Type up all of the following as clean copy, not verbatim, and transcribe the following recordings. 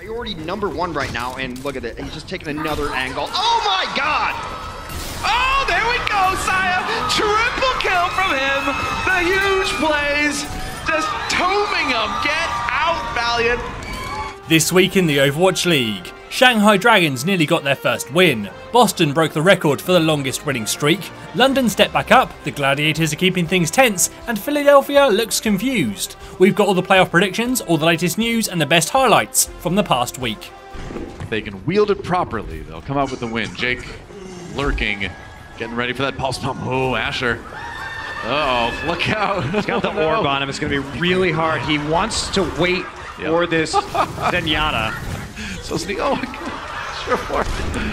Priority #1 right now, and look at it. He's just taking another angle. Oh my god! Oh, there we go, Saya! Triple kill from him! The huge plays! Just tombing him! Get out, Valiant! This week in the Overwatch League, Shanghai Dragons nearly got their first win, Boston broke the record for the longest winning streak, London stepped back up, the Gladiators are keeping things tense, and Philadelphia looks confused. We've got all the playoff predictions, all the latest news, and the best highlights from the past week. If they can wield it properly, they'll come out with the win. Jake lurking, getting ready for that pulse pump. Oh, Asher. Uh-oh, look out. He's got the orb on him. It's going to be really hard. He wants to wait for this Zenyatta. So sneak. Oh my god. Sure.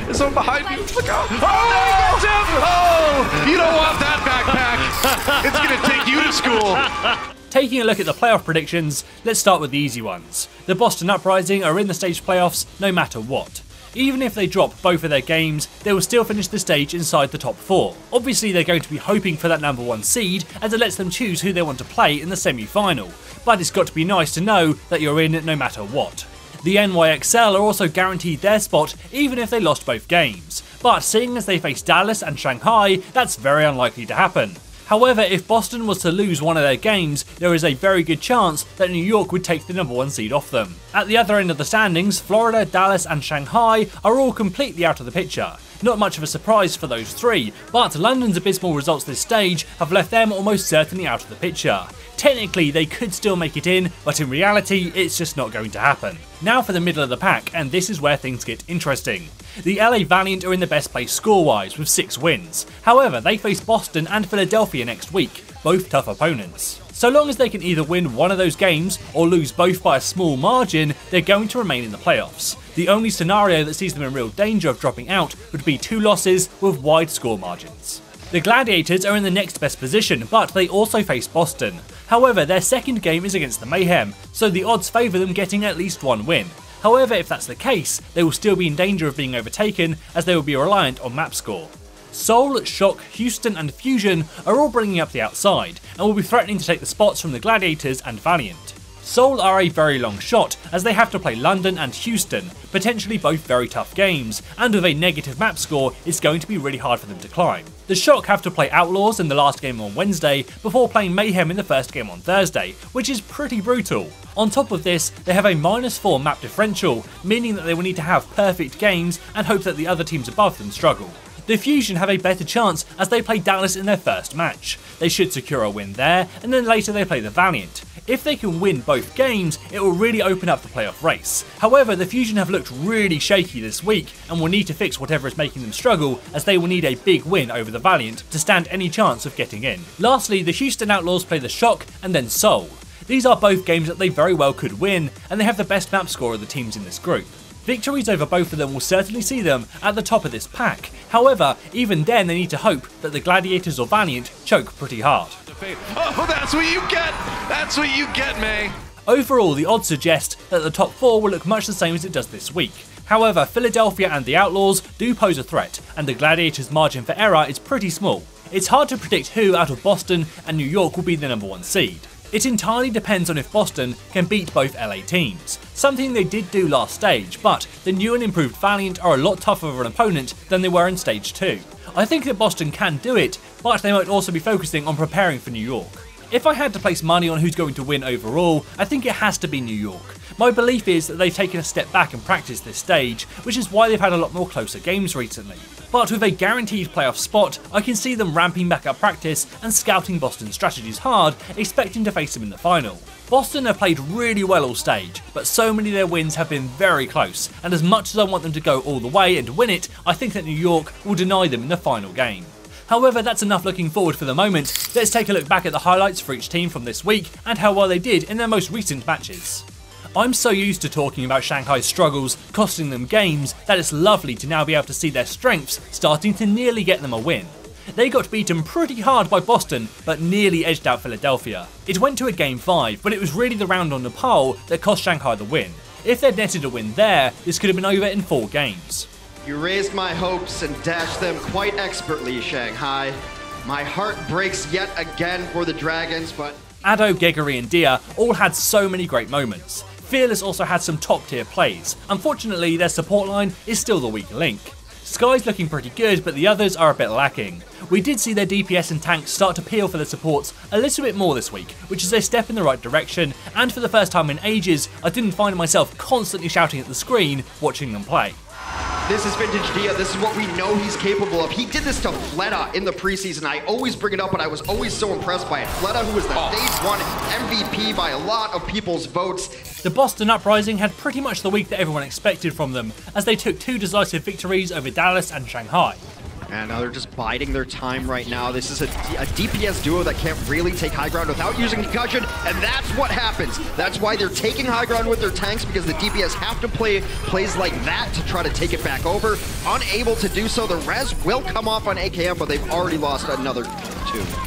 There's someone behind me. Look out. Oh, oh, you don't want that backpack. It's going to take you to school. Taking a look at the playoff predictions, let's start with the easy ones. The Boston Uprising are in the stage playoffs no matter what. Even if they drop both of their games, they will still finish the stage inside the top 4. Obviously they're going to be hoping for that #1 seed, as it lets them choose who they want to play in the semi-final, but it's got to be nice to know that you're in no matter what. The NYXL are also guaranteed their spot even if they lost both games, but seeing as they face Dallas and Shanghai, that's very unlikely to happen. However, if Boston was to lose one of their games, there is a very good chance that New York would take the #1 seed off them. At the other end of the standings, Florida, Dallas and Shanghai are all completely out of the picture. Not much of a surprise for those three, but London's abysmal results this stage have left them almost certainly out of the picture. Technically they could still make it in, but in reality it's just not going to happen. Now for the middle of the pack, and this is where things get interesting. The LA Valiant are in the best place score-wise with 6 wins. However, they face Boston and Philadelphia next week, both tough opponents. So long as they can either win one of those games or lose both by a small margin, they're going to remain in the playoffs. The only scenario that sees them in real danger of dropping out would be 2 losses with wide score margins. The Gladiators are in the next best position, but they also face Boston. However, their second game is against the Mayhem, so the odds favour them getting at least 1 win. However, if that's the case, they will still be in danger of being overtaken, as they will be reliant on map score. Seoul, Shock, Houston and Fusion are all bringing up the outside, and will be threatening to take the spots from the Gladiators and Valiant. Seoul are a very long shot, as they have to play London and Houston, potentially both very tough games, and with a negative map score, it's going to be really hard for them to climb. The Shock have to play Outlaws in the last game on Wednesday, before playing Mayhem in the first game on Thursday, which is pretty brutal. On top of this, they have a -4 map differential, meaning that they will need to have perfect games and hope that the other teams above them struggle. The Fusion have a better chance as they play Dallas in their first match. They should secure a win there, and then later they play the Valiant. If they can win both games, it will really open up the playoff race. However, the Fusion have looked really shaky this week, and will need to fix whatever is making them struggle, as they will need a big win over the Valiant to stand any chance of getting in. Lastly, the Houston Outlaws play the Shock and then Seoul. These are both games that they very well could win, and they have the best map score of the teams in this group. Victories over both of them will certainly see them at the top of this pack. However, even then they need to hope that the Gladiators or Valiant choke pretty hard. Oh, that's what you get! That's what you get, May! Overall, the odds suggest that the top 4 will look much the same as it does this week. However, Philadelphia and the Outlaws do pose a threat, and the Gladiators' margin for error is pretty small. It's hard to predict who out of Boston and New York will be the #1 seed. It entirely depends on if Boston can beat both LA teams, something they did do last stage, but the new and improved Valiant are a lot tougher of an opponent than they were in stage 2. I think that Boston can do it, but they might also be focusing on preparing for New York. If I had to place money on who's going to win overall, I think it has to be New York. My belief is that they've taken a step back in practice this stage, which is why they've had a lot more closer games recently. But with a guaranteed playoff spot, I can see them ramping back up practice and scouting Boston's strategies hard, expecting to face them in the final. Boston have played really well all stage, but so many of their wins have been very close, and as much as I want them to go all the way and win it, I think that New York will deny them in the final game. However, that's enough looking forward for the moment. Let's take a look back at the highlights for each team from this week and how well they did in their most recent matches. I'm so used to talking about Shanghai's struggles costing them games that it's lovely to now be able to see their strengths starting to nearly get them a win. They got beaten pretty hard by Boston, but nearly edged out Philadelphia. It went to a game 5, but it was really the round on Nepal that cost Shanghai the win. If they'd netted a win there, this could have been over in 4 games. You raised my hopes and dashed them quite expertly, Shanghai. My heart breaks yet again for the Dragons, but... Addo, Gregory and Dia all had so many great moments. Fearless also had some top tier plays. Unfortunately, their support line is still the weak link. Sky's looking pretty good, but the others are a bit lacking. We did see their DPS and tanks start to peel for their supports a little bit more this week, which is a step in the right direction, and for the first time in ages, I didn't find myself constantly shouting at the screen watching them play. This is Vintage Dia. This is what we know he's capable of. He did this to Fleta in the preseason. I always bring it up, but I was always so impressed by it. Fleta, who was the Stage 1 MVP by a lot of people's votes. The Boston Uprising had pretty much the week that everyone expected from them, as they took 2 decisive victories over Dallas and Shanghai. And now they're just biding their time right now. This is a DPS duo that can't really take high ground without using concussion, and that's what happens. That's why they're taking high ground with their tanks, because the DPS have to play plays like that to try to take it back over. Unable to do so, the res will come off on AKM, but they've already lost another 2.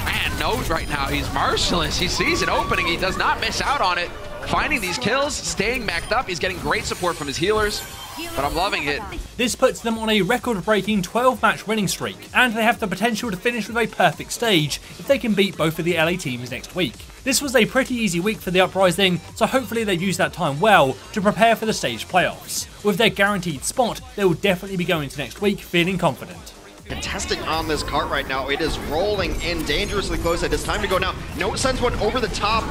Man, knows right now, he's merciless. He sees an opening, he does not miss out on it. Finding these kills, staying maxed up, he's getting great support from his healers. But I'm loving it. This puts them on a record-breaking 12-match winning streak, and they have the potential to finish with a perfect stage if they can beat both of the LA teams next week. This was a pretty easy week for the Uprising, so hopefully they use that time well to prepare for the stage playoffs. With their guaranteed spot, they will definitely be going to next week feeling confident. Contesting on this cart right now, it is rolling in dangerously close. It is time to go now. No sends one over the top.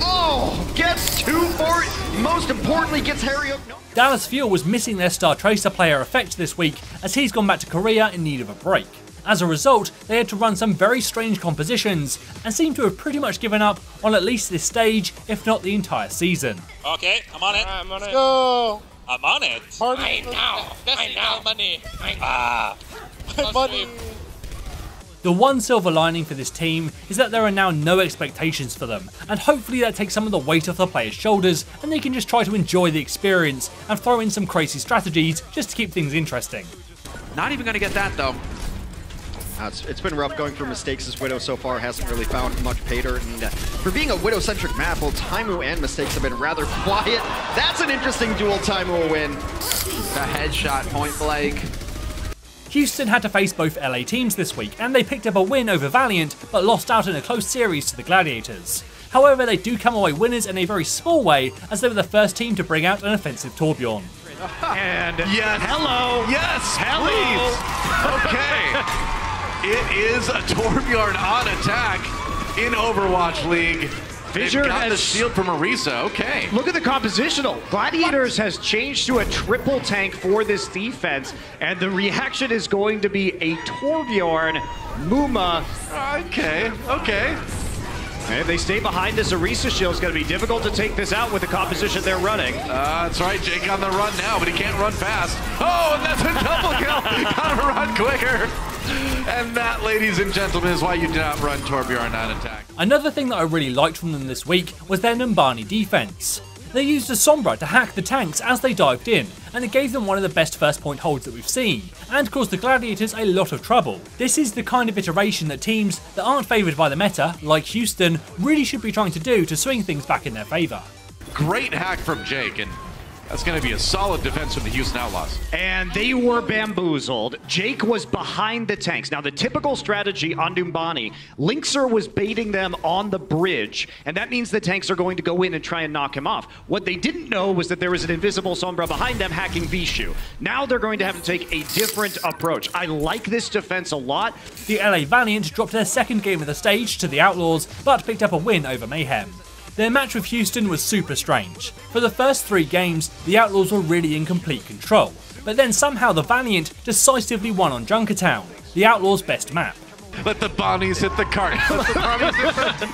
Oh, gets 2 for it. Most importantly, gets Harry up. No. Dallas Fuel was missing their star Tracer player Effect this week, as he's gone back to Korea in need of a break. As a result, they had to run some very strange compositions, and seem to have pretty much given up on at least this stage, if not the entire season. Okay, I'm on it. I'm on it. Go! I'm on it. I know. Money. Money. The one silver lining for this team is that there are now no expectations for them, and hopefully that takes some of the weight off the players' shoulders and they can just try to enjoy the experience and throw in some crazy strategies just to keep things interesting. Not even gonna get that though. It's been rough going for mistakes. This Widow so far hasn't really found much pay dirt, and for being a Widow-centric map, both Taimu and mistakes have been rather quiet. That's an interesting duel. Taimu will win. The headshot point blank. Houston had to face both LA teams this week, and they picked up a win over Valiant, but lost out in a close series to the Gladiators. However, they do come away winners in a very small way, as they were the first team to bring out an offensive Torbjorn. And Yes. hello. Yes, Hello. please. Okay. It is a Torbjorn on attack in Overwatch League. Fissure They've got the has- shield from Marisa. Okay. Look at the compositional. Gladiators has changed to a triple tank for this defense, and the reaction is going to be a Torbjorn, Muma. Okay. Okay. And if they stay behind this Orisa shield, it's going to be difficult to take this out with the composition they're running. That's right. Jake on the run now, but he can't run fast. Oh, and that's a double kill. Gotta run quicker. And that, ladies and gentlemen, is why you do not run Torbjorn on attack. Another thing that I really liked from them this week was their Numbani defense. They used a Sombra to hack the tanks as they dived in, and it gave them one of the best first point holds that we've seen, and caused the Gladiators a lot of trouble. This is the kind of iteration that teams that aren't favoured by the meta, like Houston, really should be trying to do to swing things back in their favour. Great hack from Jake, and that's going to be a solid defense from the Houston Outlaws. And they were bamboozled. Jake was behind the tanks. Now, the typical strategy on Numbani, Linkser was baiting them on the bridge, and that means the tanks are going to go in and try and knock him off. What they didn't know was that there was an invisible Sombra behind them hacking Vishu. Now they're going to have to take a different approach. I like this defense a lot. The LA Valiant dropped their second game of the stage to the Outlaws, but picked up a win over Mayhem. Their match with Houston was super strange. For the first 3 games, the Outlaws were really in complete control, but then somehow the Valiant decisively won on Junkertown, the Outlaws' best map. Let the Bonnies hit the cart. Let the Bonnies hit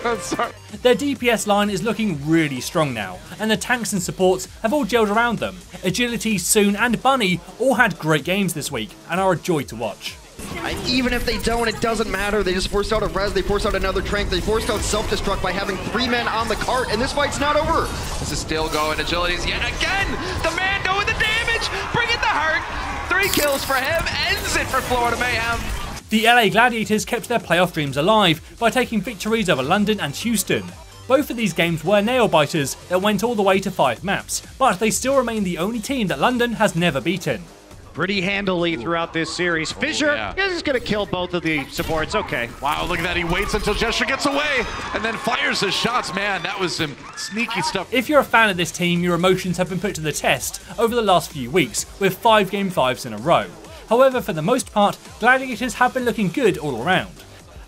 the Sorry. Their DPS line is looking really strong now, and the tanks and supports have all gelled around them. Agility, Soon and Bunny all had great games this week, and are a joy to watch. Even if they don't, it doesn't matter. They just forced out a res, they forced out another trank, they forced out self-destruct by having 3 men on the cart, and this fight's not over. This is still going. Agilities yet again. The man doing the damage. Bring it to hurt. 3 kills for him. Ends it for Florida Mayhem. The LA Gladiators kept their playoff dreams alive by taking victories over London and Houston. Both of these games were nail-biters that went all the way to 5 maps, but they still remain the only team that London has never beaten. pretty handily throughout this series. Fissure is going to kill both of the supports. Okay. Wow, look at that. He waits until Gesture gets away and then fires his shots. Man, that was some sneaky stuff. If you're a fan of this team, your emotions have been put to the test over the last few weeks with 5 Game 5s in a row. However, for the most part, Gladiators have been looking good all around.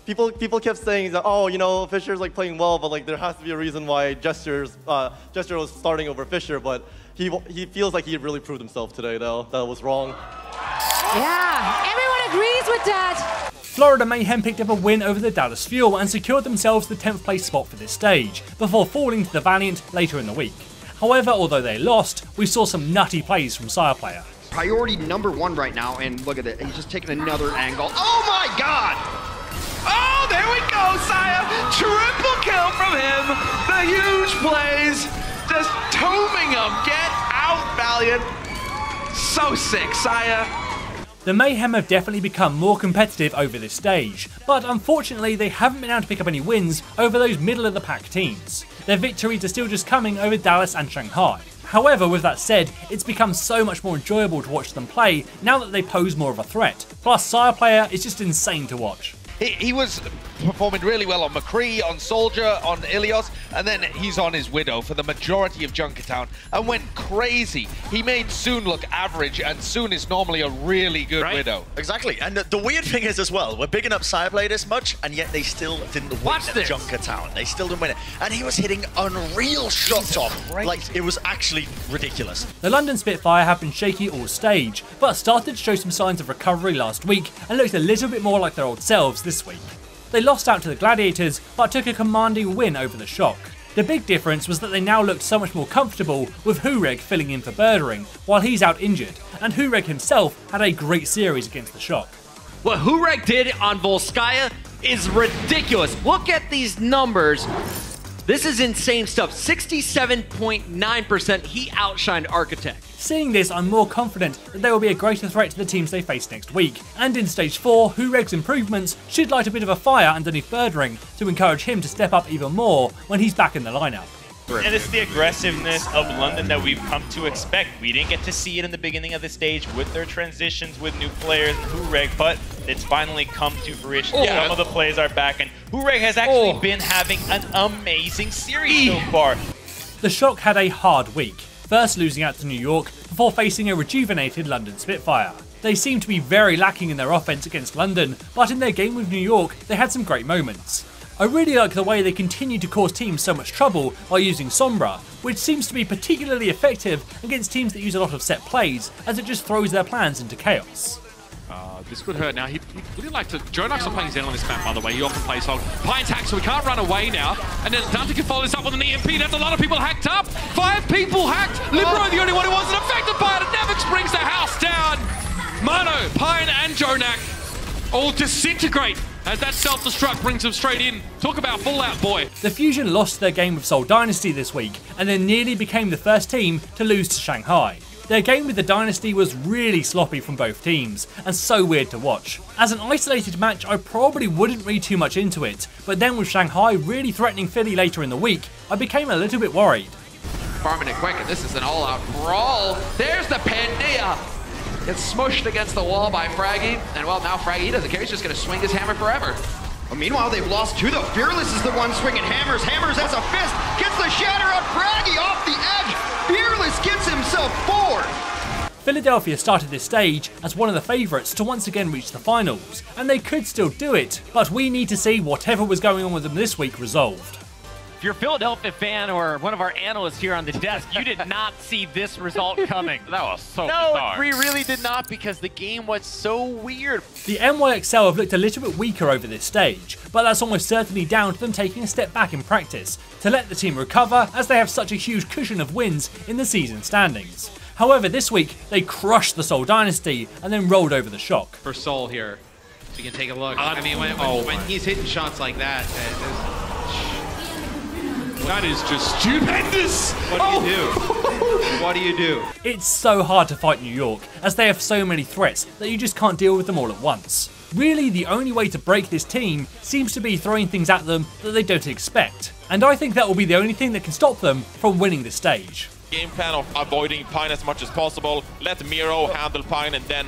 People kept saying that, oh, you know, Fisher's like playing well, but like there has to be a reason why Gesture was starting over Fissure, but he feels like he really proved himself today, though. That was wrong. Yeah, everyone agrees with that. Florida Mayhem picked up a win over the Dallas Fuel and secured themselves the 10th place spot for this stage, before falling to the Valiant later in the week. However, although they lost, we saw some nutty plays from Sireplayer. Priority #1 right now, and look at it. He's just taking another angle. Oh my God! Oh, there we go, Saya! Triple kill from him! The huge plays! Just tombing him! Get out, Valiant! So sick, Saya! The Mayhem have definitely become more competitive over this stage, but unfortunately they haven't been able to pick up any wins over those middle-of-the-pack teams. Their victories are still just coming over Dallas and Shanghai. However, with that said, it's become so much more enjoyable to watch them play now that they pose more of a threat. Plus, Sireplayer is just insane to watch. He was performing really well on McCree, on Soldier, on Ilios, and then he's on his Widow for the majority of Junkertown and went crazy. He made Soon look average, and Soon is normally a really good Widow. Exactly, and the weird thing is as well, we're bigging up Sireplay this much, and yet they still didn't win at Junkertown. They still didn't win it, and he was hitting unreal shots off. Like, it was actually ridiculous. The London Spitfire have been shaky all stage, but started to show some signs of recovery last week and looked a little bit more like their old selves this week. They lost out to the Gladiators, but took a commanding win over the Shock. The big difference was that they now looked so much more comfortable with Hureg filling in for Birdering, while he's out injured, and Hureg himself had a great series against the Shock. What Hureg did on Volskaya is ridiculous. Look at these numbers. This is insane stuff. 67.9%. He outshined Architect. Seeing this, I'm more confident that they will be a greater threat to the teams they face next week. And in Stage 4, Hureg's improvements should light a bit of a fire underneath Birdring to encourage him to step up even more when he's back in the lineup. And it's the aggressiveness of London that we've come to expect. We didn't get to see it in the beginning of the stage with their transitions with new players and Hureg, but it's finally come to fruition. Some of the players are back, and Hureg has actually been having an amazing series so far. The Shock had a hard week, first losing out to New York before facing a rejuvenated London Spitfire. They seem to be very lacking in their offense against London, but in their game with New York, they had some great moments. I really like the way they continue to cause teams so much trouble by using Sombra, which seems to be particularly effective against teams that use a lot of set plays, as it just throws their plans into chaos. This could hurt now. He really like to... Jonax are playing Zen on this map, by the way. He often plays hold. Pine's hacked, so he can't run away now. And then Dante can follow this up with an EMP. That's a lot of people hacked up. 5 people hacked. Libero, the only one who wasn't affected by it. Nevix brings the house down. Mano, Pine, and Jonak all disintegrate as that self-destruct brings them straight in. Talk about Fallout, boy. The Fusion lost their game with Seoul Dynasty this week, and then nearly became the first team to lose to Shanghai. Their game with the Dynasty was really sloppy from both teams, and so weird to watch. As an isolated match, I probably wouldn't read too much into it, but then with Shanghai really threatening Philly later in the week, I became a little bit worried. Farming it quick, and this is an all-out brawl. There's the Pandia. Gets smushed against the wall by Fraggy, and well, now Fraggy doesn't care. He's just going to swing his hammer forever. Well, meanwhile, they've lost 2 though. Fearless is the one swinging hammers. Hammers has a fist, gets the shatter on Fraggy off the edge. Fearless gets himself 4. Philadelphia started this stage as one of the favourites to once again reach the finals, and they could still do it, but we need to see whatever was going on with them this week resolved. If you're a Philadelphia fan or one of our analysts here on the desk, you did not see this result coming. That was so bizarre. No, we really did not, because the game was so weird. The NYXL have looked a little bit weaker over this stage, but that's almost certainly down to them taking a step back in practice to let the team recover, as they have such a huge cushion of wins in the season standings. However, this week they crushed the Seoul Dynasty and then rolled over the Shock. For Seoul here, so you can take a look. I mean, when he's hitting shots like that, that is just stupendous. What do you do? What do you do? It's so hard to fight New York, as they have so many threats that you just can't deal with them all at once. Really, the only way to break this team seems to be throwing things at them that they don't expect, and I think that will be the only thing that can stop them from winning this stage. game plan of avoiding Pine as much as possible. Let Miro handle Pine, and then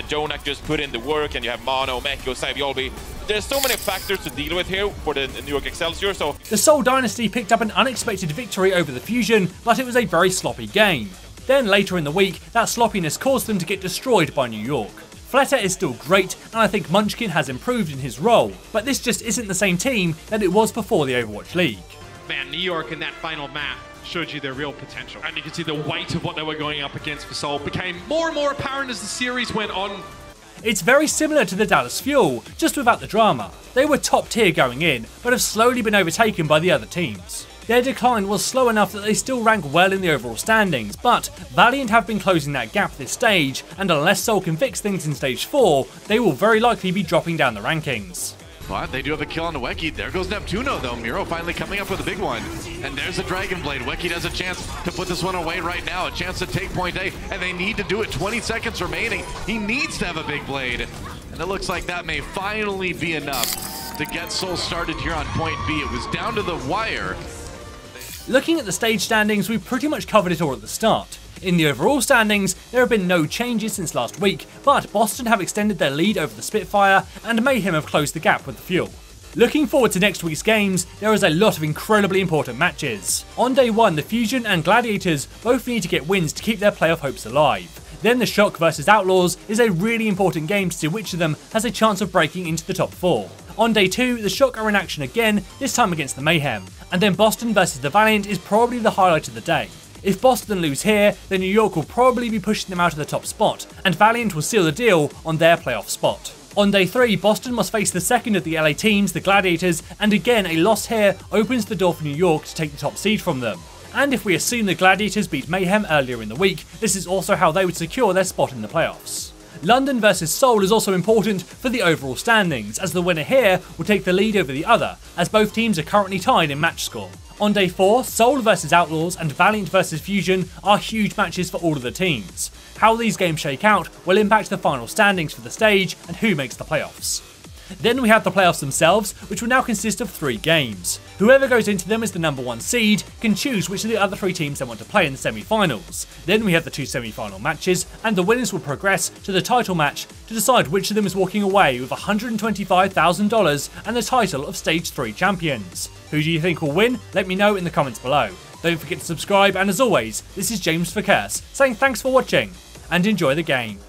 Jonak just put in the work, and you have Mono, Mekko, Saviolbi. There's so many factors to deal with here for the New York Excelsior, so... The Seoul Dynasty picked up an unexpected victory over the Fusion, but it was a very sloppy game. Then later in the week, that sloppiness caused them to get destroyed by New York. Fleta is still great, and I think Munchkin has improved in his role, but this just isn't the same team that it was before the Overwatch League. Man, New York in that final map showed you their real potential. And you can see the weight of what they were going up against for Seoul became more and more apparent as the series went on. It's very similar to the Dallas Fuel, just without the drama. They were top tier going in, but have slowly been overtaken by the other teams. Their decline was slow enough that they still rank well in the overall standings, but Valiant have been closing that gap this stage, and unless Seoul can fix things in stage 4, they will very likely be dropping down the rankings. But they do have a kill on the Weki. There goes Neptuno though. Miro finally coming up with a big one. And there's a Dragon Blade. Weki has a chance to put this one away right now. A chance to take point A. And they need to do it. 20 seconds remaining. He needs to have a big blade. And it looks like that may finally be enough to get Seoul started here on point B. It was down to the wire. Looking at the stage standings, we've pretty much covered it all at the start. In the overall standings, there have been no changes since last week, but Boston have extended their lead over the Spitfire, and Mayhem have closed the gap with the Fuel. Looking forward to next week's games, there is a lot of incredibly important matches. On day 1, the Fusion and Gladiators both need to get wins to keep their playoff hopes alive. Then the Shock vs Outlaws is a really important game to see which of them has a chance of breaking into the top 4. On day 2, the Shock are in action again, this time against the Mayhem. And then Boston vs the Valiant is probably the highlight of the day. If Boston lose here, then New York will probably be pushing them out of the top spot, and Valiant will seal the deal on their playoff spot. On day 3, Boston must face the second of the LA teams, the Gladiators, and again a loss here opens the door for New York to take the top seed from them. And if we assume the Gladiators beat Mayhem earlier in the week, this is also how they would secure their spot in the playoffs. London vs Seoul is also important for the overall standings, as the winner here will take the lead over the other, as both teams are currently tied in match score. On day 4, Seoul vs Outlaws and Valiant vs Fusion are huge matches for all of the teams. How these games shake out will impact the final standings for the stage and who makes the playoffs. Then we have the playoffs themselves, which will now consist of 3 games. Whoever goes into them as the number 1 seed can choose which of the other 3 teams they want to play in the semi-finals. Then we have the 2 semi-final matches, and the winners will progress to the title match to decide which of them is walking away with $125,000 and the title of Stage 3 champions. Who do you think will win? Let me know in the comments below. Don't forget to subscribe, and as always, this is James for Curse, saying thanks for watching, and enjoy the game.